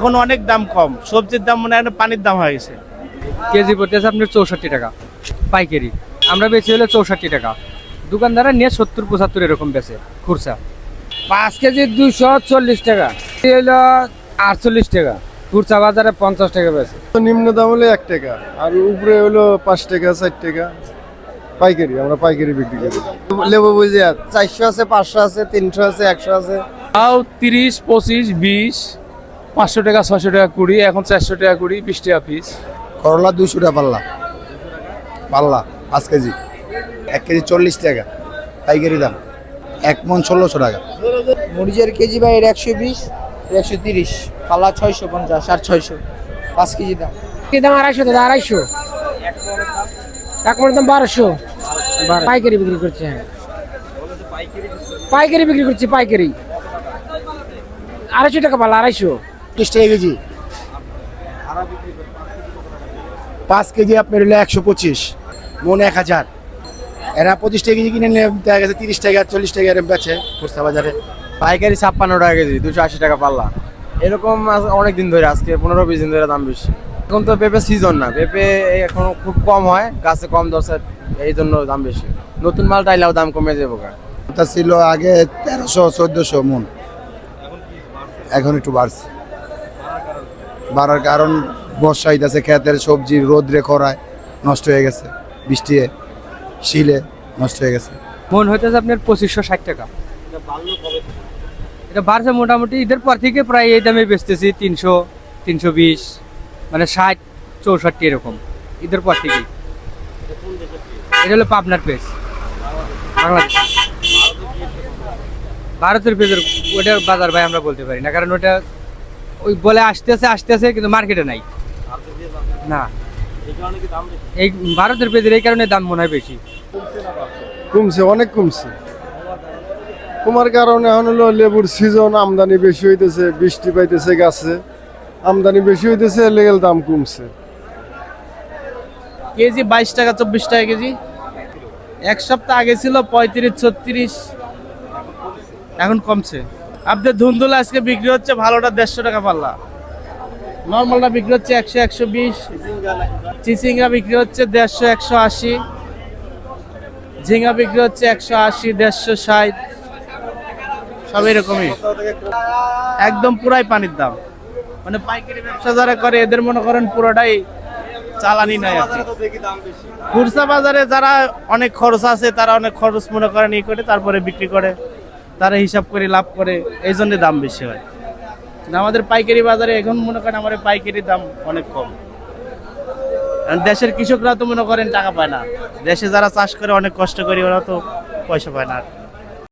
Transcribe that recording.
এখন অনেক দাম কম, সবজির দাম মনে হয় পানির দাম হয়ে গেছে। কেজি পড়তেছে আপনার 64 টাকা পাইকারি, আমরা বেচি হলো 64 টাকা, দোকানদাররা নিয়ে 70-75 এরকম বেচে খুচরা। 5 কেজি 240 টাকা, হলো 48 টাকা, খুচরা বাজারে 50 টাকা বেশি। নিম্ন দাম হলো 1 টাকা, আর উপরে হলো 5 টাকা 4 টাকা পাইকারি। আমরা পাইকারি বিক্রি করি। লেবু বুঝিয়া 400 আছে, 500 আছে, 300 আছে, 100 আছে। তাও 30, 25, 20, 500 টাকা, 600 টাকা কুড়ি, এখন 400 টাকা কুড়ি, 20 টাকা পিস। করলা 200 টাকা পাল্লা, পাল্লা 5 কেজি, 1 কেজি 40 টাকা পাইকারি দাম, 1 মণ 1600 টাকা। মরিচের কেজি ভাই 120, 130, পাল্লা 650 আর 600, 5 কেজি দাম। কি দাম? 250 দাদা, 250। এক মনের দাম 1200। পাইকারি বিক্রি করছে। হ্যাঁ, পাইকারি বিক্রি করছি, পাইকারি 250 টাকা পাল্লা, 250। 30 টাকা কেজি। 5 কেজি আপনার হলো 125, মন 1000। এরা 25 টাকা কেজি কিনে নিলে দেখা গেছে 30 টাকা 40 টাকা এরকম বেচে খুচরা বাজারে। পাইকারি 56 টাকা কেজি, 280 টাকা পাল্লা। এরকম অনেক দিন ধরে, আজকে 15-20 দিন ধরে দাম বেশি। এখন তো পেঁপে সিজন না, পেঁপে এখন খুব কম হয়, গাছে কম ধরছে, এই জন্য দাম বেশি। নতুন মাল টাইলেও দাম কমে যাবো। ওটা ছিল আগে 1300-1400 মন, এখন একটু বাড়ছে। বাড়ার কারণ বর্ষা হইতেছে, ক্ষেতের সবজি রোদ্রে খরায় নষ্ট হয়ে গেছে, বৃষ্টি শিলে নষ্ট হয়ে গেছে। মন হইতেছে আপনার 2560 টাকা। এটা বাড়ছে মোটামুটি ঈদের পর থেকে প্রায় এই দামে বেচতেছি, 300, 320, মানে 60, 64 এরকম ঈদের পর থেকেই। এটা হলো পাবনার পেজ, বাংলাদেশ। ভারতের পেজের ওটার বাজার ভাই আমরা বলতে পারি না, কারণ ওটা ওই বলে আসতেছে কিন্তু মার্কেটে নাই না। এই ভারতের পেজের এই কারণে দাম মনে হয় বেশি। কমছে, অনেক কমছে। কমার কারণে এখন হলো লেবুর সিজন, আমদানি বেশি হইতেছে, বৃষ্টি পাইতেছে গাছে, আমদানি বেশি হইতেছে, লেগেল দাম কমছে। কেজি 22 টাকা 24 টাকা কেজি। এক সপ্তাহ আগে ছিল 35-36, এখন কমছে। আপনার ধুন্দুল আজকে বিক্রি হচ্ছে ভালোটা 150 টাকা পাল্লা, নর্মালটা বিক্রি হচ্ছে 100-120, চিচিঙ্গা বিক্রি হচ্ছে 150-180, ঝিঙ্গা বিক্রি হচ্ছে 180, 150-160, সব এরকমই। একদম পুরাই পানির দাম, মানে পাইকারি ব্যবসা যারা করে এদের মনে করেন পুরোটাই চালানি নাই আর কি। খুচরা বাজারে যারা অনেক খরচ আছে, তারা অনেক খরচ মনে করেন ই করে তারপরে বিক্রি করে, তারা হিসাব করে লাভ করে, এই জন্য দাম বেশি হয়। কিন্তু আমাদের পাইকারি বাজারে এখন মনে করেন আমাদের পাইকারি দাম অনেক কম। কারণ দেশের কৃষকরা তো মনে করেন টাকা পায় না, দেশে যারা চাষ করে অনেক কষ্ট করে ওরা তো পয়সা পায় না।